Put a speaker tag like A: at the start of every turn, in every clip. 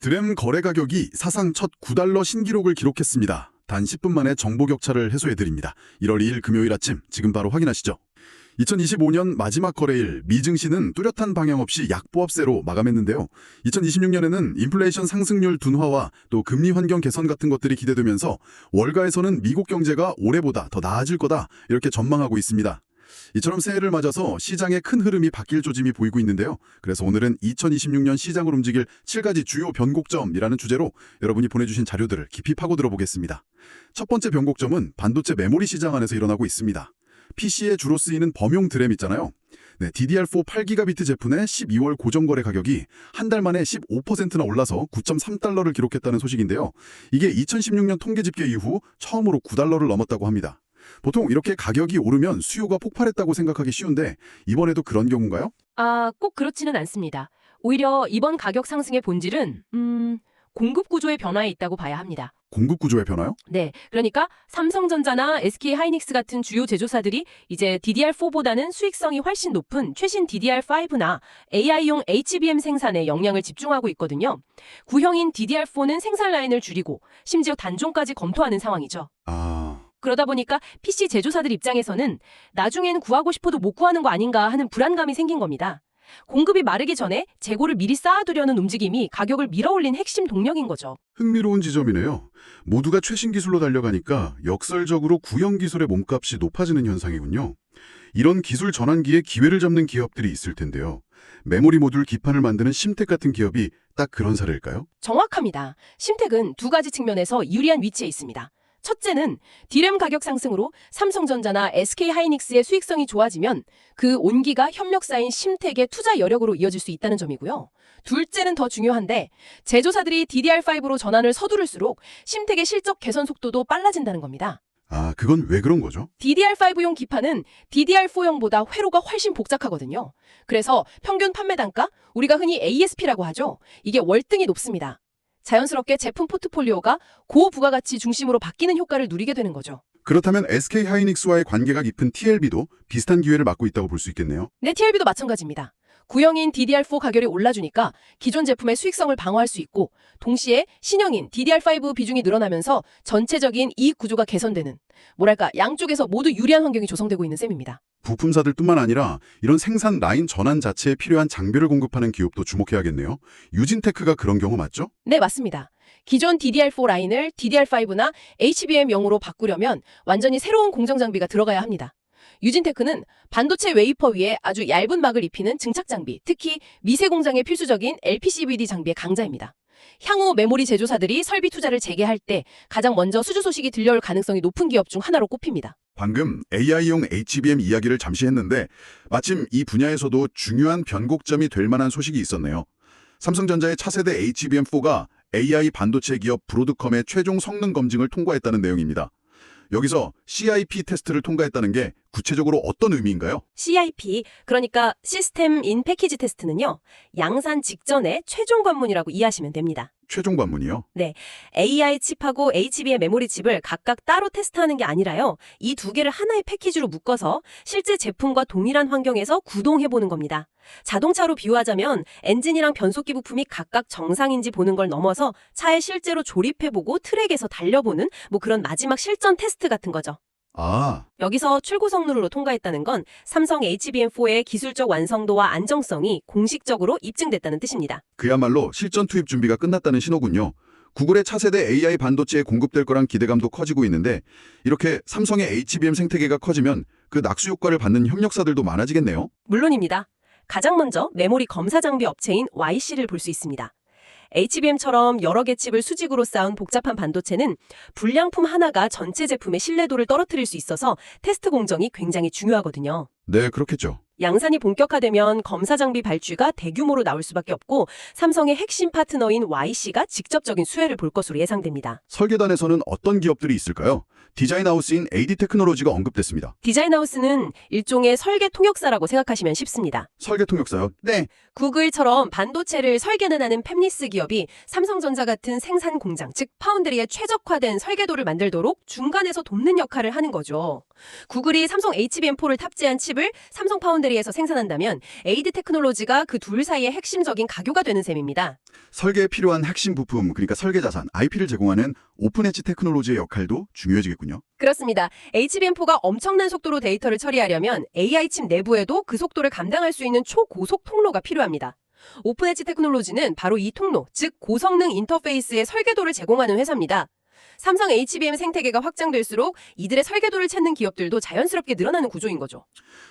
A: 드램 거래 가격이 사상 첫 9달러 신기록을 기록했습니다. 단 10분 만에 정보 격차를 해소해드립니다. 1월 2일 금요일 아침 지금 바로 확인하시죠. 2025년 마지막 거래일 미 증시는 뚜렷한 방향 없이 약보합세로 마감했는데요. 2026년에는 인플레이션 상승률 둔화와 또 금리 환경 개선 같은 것들이 기대되면서 월가에서는 미국 경제가 올해보다 더 나아질 거다 이렇게 전망하고 있습니다. 이처럼 새해를 맞아서 시장의 큰 흐름이 바뀔 조짐이 보이고 있는데요. 그래서 오늘은 2026년 시장을 움직일 7가지 주요 변곡점이라는 주제로 여러분이 보내주신 자료들을 깊이 파고들어 보겠습니다. 첫 번째 변곡점은 반도체 메모리 시장 안에서 일어나고 있습니다. PC에 주로 쓰이는 범용 드램 있잖아요. DDR4 8GB 제품의 12월 고정거래 가격이 한 달 만에 15%나 올라서 9.3달러를 기록했다는 소식인데요. 이게 2016년 통계 집계 이후 처음으로 9달러를 넘었다고 합니다. 보통 이렇게 가격이 오르면 수요가 폭발했다고 생각하기 쉬운데 이번에도 그런 경우인가요?
B: 꼭 그렇지는 않습니다. 오히려 이번 가격 상승의 본질은 공급 구조의 변화에 있다고 봐야 합니다.
A: 공급 구조의 변화요?
B: 네, 그러니까 삼성전자나 SK하이닉스 같은 주요 제조사들이 이제 DDR4보다는 수익성이 훨씬 높은 최신 DDR5나 AI용 HBM 생산에 역량을 집중하고 있거든요. 구형인 DDR4는 생산 라인을 줄이고 심지어 단종까지 검토하는 상황이죠. 그러다 보니까 PC 제조사들 입장에서는 나중엔 구하고 싶어도 못 구하는 거 아닌가 하는 불안감이 생긴 겁니다. 공급이 마르기 전에 재고를 미리 쌓아두려는 움직임이 가격을 밀어올린 핵심 동력인 거죠.
A: 흥미로운 지점이네요. 모두가 최신 기술로 달려가니까 역설적으로 구형 기술의 몸값이 높아지는 현상이군요. 이런 기술 전환기에 기회를 잡는 기업들이 있을 텐데요. 메모리 모듈 기판을 만드는 심텍 같은 기업이 딱 그런 사례일까요?
B: 정확합니다. 심텍은 두 가지 측면에서 유리한 위치에 있습니다. 첫째는 디램 가격 상승으로 삼성전자나 SK하이닉스의 수익성이 좋아지면 그 온기가 협력 쌓인 심텍의 투자 여력으로 이어질 수 있다는 점이고요. 둘째는 더 중요한데 제조사들이 DDR5로 전환을 서두를수록 심텍의 실적 개선 속도도 빨라진다는 겁니다.
A: 그건 왜 그런 거죠?
B: DDR5용 기판은 DDR4용보다 회로가 훨씬 복잡하거든요. 그래서 평균 판매 단가, 우리가 흔히 ASP라고 하죠. 이게 월등히 높습니다. 자연스럽게 제품 포트폴리오가 고부가가치 중심으로 바뀌는 효과를 누리게 되는 거죠.
A: 그렇다면 SK하이닉스와의 관계가 깊은 TLB도 비슷한 기회를 맞고 있다고 볼 수 있겠네요.
B: 네, TLB도 마찬가지입니다. 구형인 DDR4 가격이 올라주니까 기존 제품의 수익성을 방어할 수 있고 동시에 신형인 DDR5 비중이 늘어나면서 전체적인 이익 구조가 개선되는, 뭐랄까 양쪽에서 모두 유리한 환경이 조성되고 있는 셈입니다.
A: 부품사들뿐만 아니라 이런 생산 라인 전환 자체에 필요한 장비를 공급하는 기업도 주목해야겠네요. 유진테크가 그런 경우 맞죠?
B: 네, 맞습니다. 기존 DDR4 라인을 DDR5나 HBM용으로 바꾸려면 완전히 새로운 공정 장비가 들어가야 합니다. 유진테크는 반도체 웨이퍼 위에 아주 얇은 막을 입히는 증착 장비, 특히 미세 공장에 필수적인 LPCVD 장비의 강자입니다. 향후 메모리 제조사들이 설비 투자를 재개할 때 가장 먼저 수주 소식이 들려올 가능성이 높은 기업 중 하나로 꼽힙니다.
A: 방금 AI용 HBM 이야기를 잠시 했는데 마침 이 분야에서도 중요한 변곡점이 될 만한 소식이 있었네요. 삼성전자의 차세대 HBM4가 AI 반도체 기업 브로드컴의 최종 성능 검증을 통과했다는 내용입니다. 여기서 CIP 테스트를 통과했다는 게 구체적으로 어떤 의미인가요?
B: CIP, 그러니까 시스템 인 패키지 테스트는요, 양산 직전의 최종 관문이라고 이해하시면 됩니다.
A: 최종 관문이요?
B: 네, AI 칩하고 HBM 메모리 칩을 각각 따로 테스트하는 게 아니라요, 이 두 개를 하나의 패키지로 묶어서 실제 제품과 동일한 환경에서 구동해보는 겁니다. 자동차로 비유하자면 엔진이랑 변속기 부품이 각각 정상인지 보는 걸 넘어서 차에 실제로 조립해보고 트랙에서 달려보는 그런 마지막 실전 테스트 같은 거죠. 여기서 최고 성능으로 통과했다는 건 삼성 HBM4의 기술적 완성도와 안정성이 공식적으로 입증됐다는 뜻입니다.
A: 그야말로 실전 투입 준비가 끝났다는 신호군요. 구글의 차세대 AI 반도체에 공급될 거란 기대감도 커지고 있는데 이렇게 삼성의 HBM 생태계가 커지면 그 낙수 효과를 받는 협력사들도 많아지겠네요.
B: 물론입니다. 가장 먼저 메모리 검사 장비 업체인 YC를 볼 수 있습니다. HBM처럼 여러 개 칩을 수직으로 쌓은 복잡한 반도체는 불량품 하나가 전체 제품의 신뢰도를 떨어뜨릴 수 있어서 테스트 공정이 굉장히 중요하거든요.
A: 네, 그렇겠죠.
B: 양산이 본격화되면 검사 장비 발주가 대규모로 나올 수밖에 없고 삼성의 핵심 파트너인 YC가 직접적인 수혜를 볼 것으로 예상됩니다.
A: 설계단에서는 어떤 기업들이 있을까요?
C: 디자인하우스인 AD 테크놀로지가 언급됐습니다.
B: 디자인하우스는 일종의 설계 통역사라고 생각하시면 쉽습니다.
C: 설계 통역사요? 네.
B: 구글처럼 반도체를 설계는 하는 팹리스 기업이 삼성전자 같은 생산 공장, 즉 파운드리에 최적화된 설계도를 만들도록 중간에서 돕는 역할을 하는 거죠. 구글이 삼성 HBM4를 탑재한 칩을 삼성 파운드리에서 생산한다면 AD 테크놀로지가 그 둘 사이의 핵심적인 가교가 되는 셈입니다.
C: 설계에 필요한 핵심 부품, 그러니까 설계 자산, IP를 제공하는 오픈 엣지 테크놀로지의 역할도 중요해지겠군요.
B: 그렇습니다. HBM4가 엄청난 속도로 데이터를 처리하려면 AI 칩 내부에도 그 속도를 감당할 수 있는 초고속 통로가 필요합니다. 오픈 엣지 테크놀로지는 바로 이 통로, 즉 고성능 인터페이스의 설계도를 제공하는 회사입니다. 삼성 HBM 생태계가 확장될수록 이들의 설계도를 찾는 기업들도 자연스럽게 늘어나는 구조인 거죠.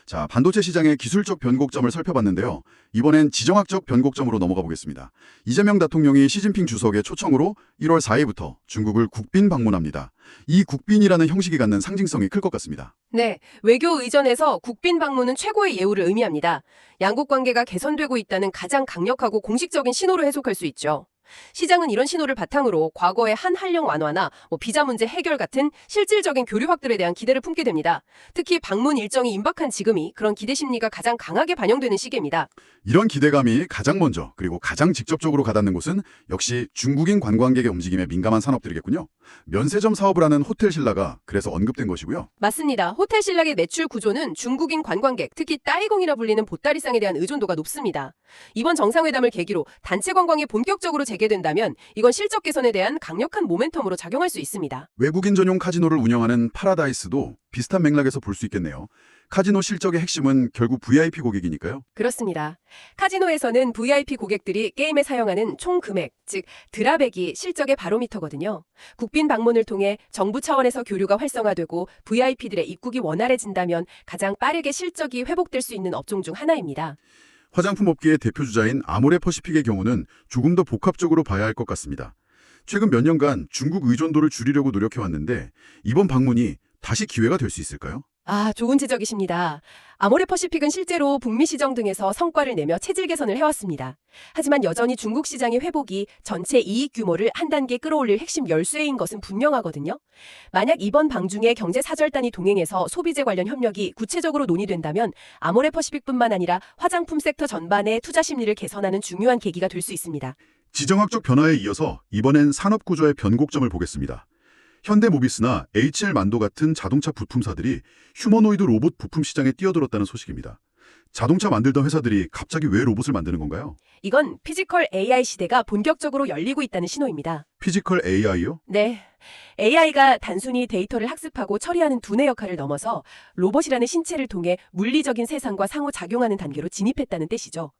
C: 자, 반도체 시장의 기술적 변곡점을 살펴봤는데요. 이번엔 지정학적 변곡점으로 넘어가 보겠습니다. 이재명 대통령이 시진핑 주석의 초청으로 1월 4일부터 중국을 국빈 방문합니다. 이 국빈이라는 형식이 갖는 상징성이 클 것 같습니다.
B: 네, 외교 의전에서 국빈 방문은 최고의 예우를 의미합니다. 양국 관계가 개선되고 있다는 가장 강력하고 공식적인 신호로 해석할 수 있죠. 시장은 이런 신호를 바탕으로 과거의 한한령 완화나 비자 문제 해결 같은 실질적인 교류 확대에 대한 기대를 품게 됩니다. 특히 방문 일정이 임박한 지금이 그런 기대 심리가 가장 강하게 반영되는 시기입니다.
C: 이런 기대감이 가장 먼저 그리고 가장 직접적으로 가닿는 곳은 역시 중국인 관광객의 움직임에 민감한 산업들이겠군요. 면세점 사업을 하는 호텔 신라가 그래서 언급된 것이고요.
B: 맞습니다. 호텔 신라의 매출 구조는 중국인 관광객, 특히 따이공이라 불리는 보따리상에 대한 의존도가 높습니다. 이번 정상회담을 계기로 단체 관광이 본격적으로 재개된다면 이건 실적 개선에 대한 강력한 모멘텀으로 작용할 수 있습니다.
C: 외국인 전용 카지노를 운영하는 파라다이스도 비슷한 맥락에서 볼 수 있겠네요. 카지노 실적의 핵심은 결국 VIP 고객이니까요.
B: 그렇습니다. 카지노에서는 VIP 고객들이 게임에 사용하는 총 금액, 즉 드랍액이 실적의 바로미터거든요. 국빈 방문을 통해 정부 차원에서 교류가 활성화되고 VIP들의 입국이 원활해진다면 가장 빠르게 실적이 회복될 수 있는 업종 중 하나입니다.
C: 화장품 업계의 대표 주자인 아모레 퍼시픽의 경우는 조금 더 복합적으로 봐야 할 것 같습니다. 최근 몇 년간 중국 의존도를 줄이려고 노력해왔는데 이번 방문이 다시 기회가 될 수 있을까요?
B: 좋은 지적이십니다. 아모레 퍼시픽은 실제로 북미 시정 등에서 성과를 내며 체질 개선을 해왔습니다. 하지만 여전히 중국 시장의 회복이 전체 이익 규모를 한 단계 끌어올릴 핵심 열쇠인 것은 분명하거든요. 만약 이번 방중에 경제 사절단이 동행해서 소비재 관련 협력이 구체적으로 논의된다면 아모레 퍼시픽뿐만 아니라 화장품 섹터 전반의 투자 심리를 개선하는 중요한 계기가 될 수 있습니다.
C: 지정학적 변화에 이어서 이번엔 산업 구조의 변곡점을 보겠습니다. 현대모비스나 HL만도 같은 자동차 부품사들이 휴머노이드 로봇 부품 시장에 뛰어들었다는 소식입니다. 자동차 만들던 회사들이 갑자기 왜 로봇을 만드는 건가요?
B: 이건 피지컬 AI 시대가 본격적으로 열리고 있다는 신호입니다.
C: 피지컬 AI요?
B: 네. AI가 단순히 데이터를 학습하고 처리하는 두뇌 역할을 넘어서 로봇이라는 신체를 통해 물리적인 세상과 상호작용하는 단계로 진입했다는 뜻이죠.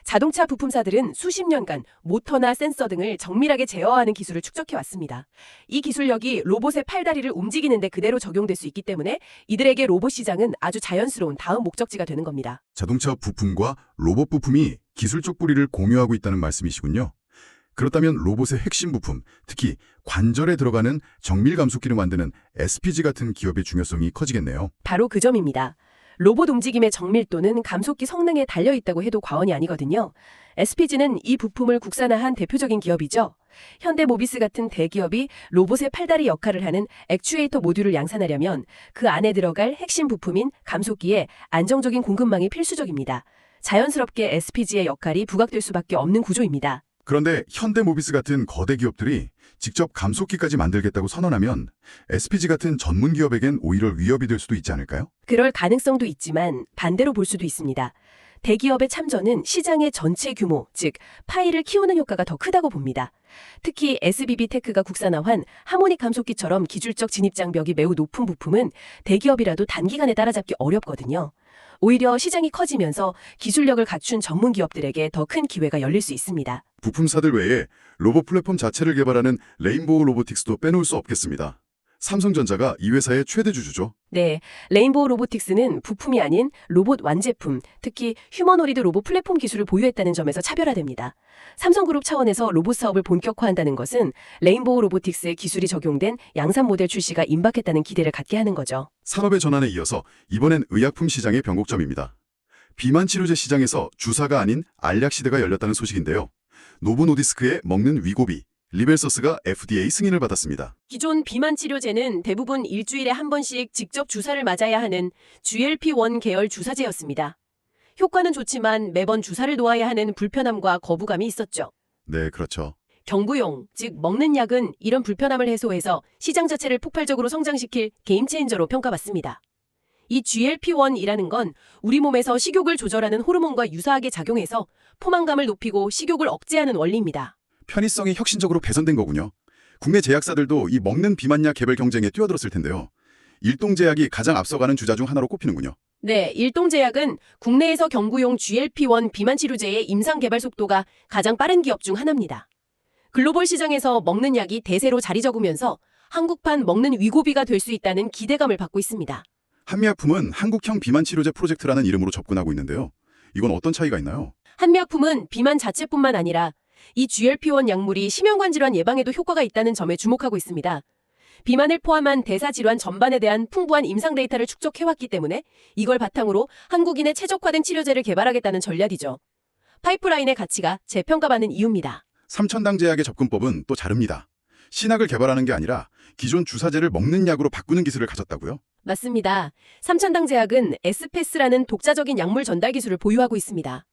B: 자동차 부품사들은 수십 년간 모터나 센서 등을 정밀하게 제어하는 기술을 축적해왔습니다. 이 기술력이 로봇의 팔다리를 움직이는 데 그대로 적용될 수 있기 때문에 이들에게 로봇 시장은 아주 자연스러운 다음 목적지가 되는 겁니다.
C: 자동차 부품과 로봇 부품이 기술적 뿌리를 공유하고 있다는 말씀이시군요. 그렇다면 로봇의 핵심 부품, 특히 관절에 들어가는 정밀 감속기를 만드는 SPG 같은 기업의 중요성이 커지겠네요.
B: 바로 그 점입니다. 로봇 움직임의 정밀도는 감속기 성능에 달려있다고 해도 과언이 아니거든요. SPG는 이 부품을 국산화한 대표적인 기업이죠. 현대모비스 같은 대기업이 로봇의 팔다리 역할을 하는 액추에이터 모듈을 양산하려면 그 안에 들어갈 핵심 부품인 감속기에 안정적인 공급망이 필수적입니다. 자연스럽게 SPG의 역할이 부각될 수밖에 없는 구조입니다.
C: 그런데 현대모비스 같은 거대 기업들이 직접 감속기까지 만들겠다고 선언하면 SPG 같은 전문 기업에겐 오히려 위협이 될 수도 있지 않을까요?
B: 그럴 가능성도 있지만 반대로 볼 수도 있습니다. 대기업의 참전은 시장의 전체 규모, 즉 파이를 키우는 효과가 더 크다고 봅니다. 특히 SBB테크가 국산화한 하모닉 감속기처럼 기술적 진입 장벽이 매우 높은 부품은 대기업이라도 단기간에 따라잡기 어렵거든요. 오히려 시장이 커지면서 기술력을 갖춘 전문 기업들에게 더 큰 기회가 열릴 수 있습니다.
C: 부품사들 외에 로봇 플랫폼 자체를 개발하는 레인보우 로보틱스도 빼놓을 수 없겠습니다. 삼성전자가 이 회사의 최대 주주죠.
B: 네, 레인보우 로보틱스는 부품이 아닌 로봇 완제품, 특히 휴머노리드 로봇 플랫폼 기술을 보유했다는 점에서 차별화됩니다. 삼성그룹 차원에서 로봇 사업을 본격화한다는 것은 레인보우 로보틱스의 기술이 적용된 양산 모델 출시가 임박했다는 기대를 갖게 하는 거죠.
C: 산업의 전환에 이어서 이번엔 의약품 시장의 변곡점입니다. 비만 치료제 시장에서 주사가 아닌 알약 시대가 열렸다는 소식인데요. 노보노디스크의 먹는 위고비, 리벨서스가 FDA 승인을 받았습니다.
B: 기존 비만 치료제는 대부분 일주일에 한 번씩 직접 주사를 맞아야 하는 GLP-1 계열 주사제였습니다. 효과는 좋지만 매번 주사를 놓아야 하는 불편함과 거부감이 있었죠.
C: 네, 그렇죠.
B: 경구용, 즉 먹는 약은 이런 불편함을 해소해서 시장 자체를 폭발적으로 성장시킬 게임체인저로 평가받습니다. 이 GLP-1이라는 건 우리 몸에서 식욕을 조절하는 호르몬과 유사하게 작용해서 포만감을 높이고 식욕을 억제하는 원리입니다.
C: 편의성이 혁신적으로 개선된 거군요. 국내 제약사들도 이 먹는 비만약 개발 경쟁에 뛰어들었을 텐데요. 일동제약이 가장 앞서가는 주자 중 하나로 꼽히는군요.
B: 네, 일동제약은 국내에서 경구용 GLP-1 비만 치료제의 임상 개발 속도가 가장 빠른 기업 중 하나입니다. 글로벌 시장에서 먹는 약이 대세로 자리 잡으면서 한국판 먹는 위고비가 될 수 있다는 기대감을 받고 있습니다.
C: 한미약품은 한국형 비만 치료제 프로젝트라는 이름으로 접근하고 있는데요. 이건 어떤 차이가 있나요?
B: 한미약품은 비만 자체뿐만 아니라 이 GLP-1 약물이 심혈관 질환 예방에도 효과가 있다는 점에 주목하고 있습니다. 비만을 포함한 대사 질환 전반에 대한 풍부한 임상 데이터를 축적해왔기 때문에 이걸 바탕으로 한국인의 최적화된 치료제를 개발하겠다는 전략이죠. 파이프라인의 가치가 재평가받는 이유입니다.
C: 삼천당 제약의 접근법은 또 다릅니다. 신약을 개발하는 게 아니라 기존 주사제를 먹는 약으로 바꾸는 기술을 가졌다고요?
B: 맞습니다. 삼천당 제약은 에스페스라는 독자적인 약물 전달 기술을 보유하고 있습니다.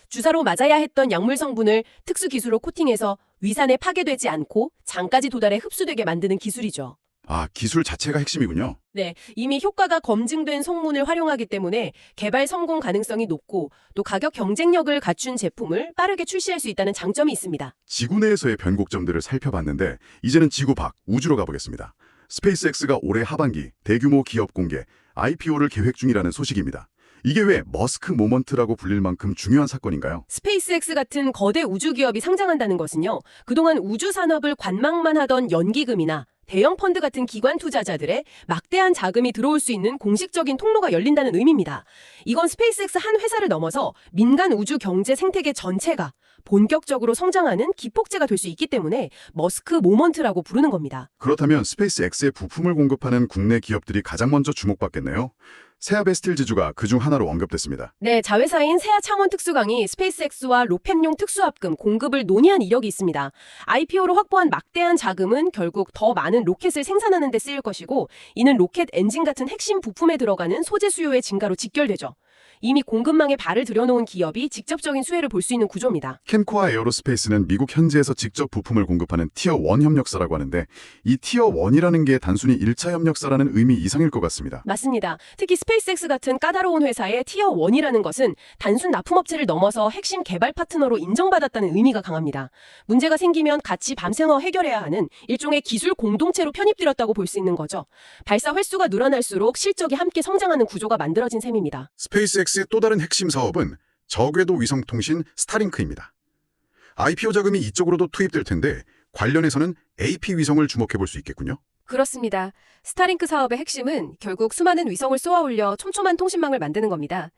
B: 주사로 맞아야 했던 약물 성분을 특수 기술로 코팅해서 위산에 파괴되지 않고 장까지 도달해 흡수되게 만드는 기술이죠.
C: 아, 기술 자체가 핵심이군요.
B: 네, 이미 효과가 검증된 성분을 활용하기 때문에 개발 성공 가능성이 높고 또 가격 경쟁력을 갖춘 제품을 빠르게 출시할 수 있다는 장점이 있습니다.
C: 지구 내에서의 변곡점들을 살펴봤는데 이제는 지구 밖 우주로 가보겠습니다. 스페이스X가 올해 하반기 대규모 기업 공개 IPO를 계획 중이라는 소식입니다. 이게 왜 머스크 모먼트라고 불릴 만큼 중요한 사건인가요?
B: 스페이스X 같은 거대 우주 기업이 상장한다는 것은요, 그동안 우주 산업을 관망만 하던 연기금이나 대형 펀드 같은 기관 투자자들의 막대한 자금이 들어올 수 있는 공식적인 통로가 열린다는 의미입니다. 이건 스페이스X 한 회사를 넘어서 민간 우주 경제 생태계 전체가 본격적으로 성장하는 기폭제가 될 수 있기 때문에 머스크 모먼트라고 부르는 겁니다.
C: 그렇다면 스페이스X에 부품을 공급하는 국내 기업들이 가장 먼저 주목받겠네요. 세아베스틸 지주가 그중 하나로 언급됐습니다.
B: 네, 자회사인 세아 창원 특수강이 스페이스X와 로켓용 특수합금 공급을 논의한 이력이 있습니다. IPO로 확보한 막대한 자금은 결국 더 많은 로켓을 생산하는 데 쓰일 것이고, 이는 로켓 엔진 같은 핵심 부품에 들어가는 소재 수요의 증가로 직결되죠. 이미 공급망에 발을 들여놓은 기업이 직접적인 수혜를 볼 수 있는 구조입니다.
C: 캠코아 에어로스페이스는 미국 현지에서 직접 부품을 공급하는 티어1 협력사라고 하는데 이 티어1이라는 게 단순히 1차 협력사라는 의미 이상일 것 같습니다.
B: 맞습니다. 특히 스페이스X 같은 까다로운 회사의 티어1이라는 것은 단순 납품업체를 넘어서 핵심 개발 파트너로 인정받았다는 의미가 강합니다. 문제가 생기면 같이 밤새워 해결해야 하는 일종의 기술 공동체로 편입되었다고 볼 수 있는 거죠. 발사 횟수가 늘어날수록 실적이 함께 성장하는 구조가 만들어진 셈입니다.
C: 스페이스X의 또 다른 핵심 사업은 저궤도 위성통신 스타링크입니다. IPO 자금이 이쪽으로도 투입될 텐데 관련해서는 AP 위성을 주목해 볼 수 있겠군요.
B: 그렇습니다. 스타링크 사업의 핵심은 결국 수많은 위성을 쏘아 올려 촘촘한 통신망을 만드는 겁니다.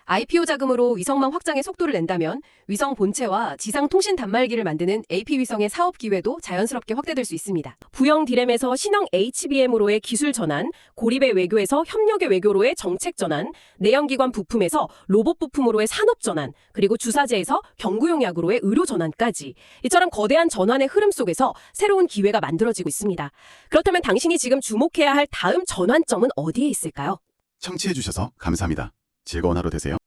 B: IPO 자금으로 위성망 확장에 속도를 낸다면 위성 본체와 지상 통신 단말기를 만드는 AP 위성의 사업 기회도 자연스럽게 확대될 수 있습니다. 부형 디램에서 신형 HBM으로의 기술 전환, 고립의 외교에서 협력의 외교로의 정책 전환, 내연기관 부품에서 로봇 부품으로의 산업 전환, 그리고 주사제에서 경구용 약으로의 의료 전환까지 이처럼 거대한 전환의 흐름 속에서 새로운 기회가 만들어지고 있습니다. 그렇다면 당신이 지금 주목해야 할 다음 전환점은 어디에 있을까요?
C: 청취해 주셔서 감사합니다. 즐거운 하루 되세요.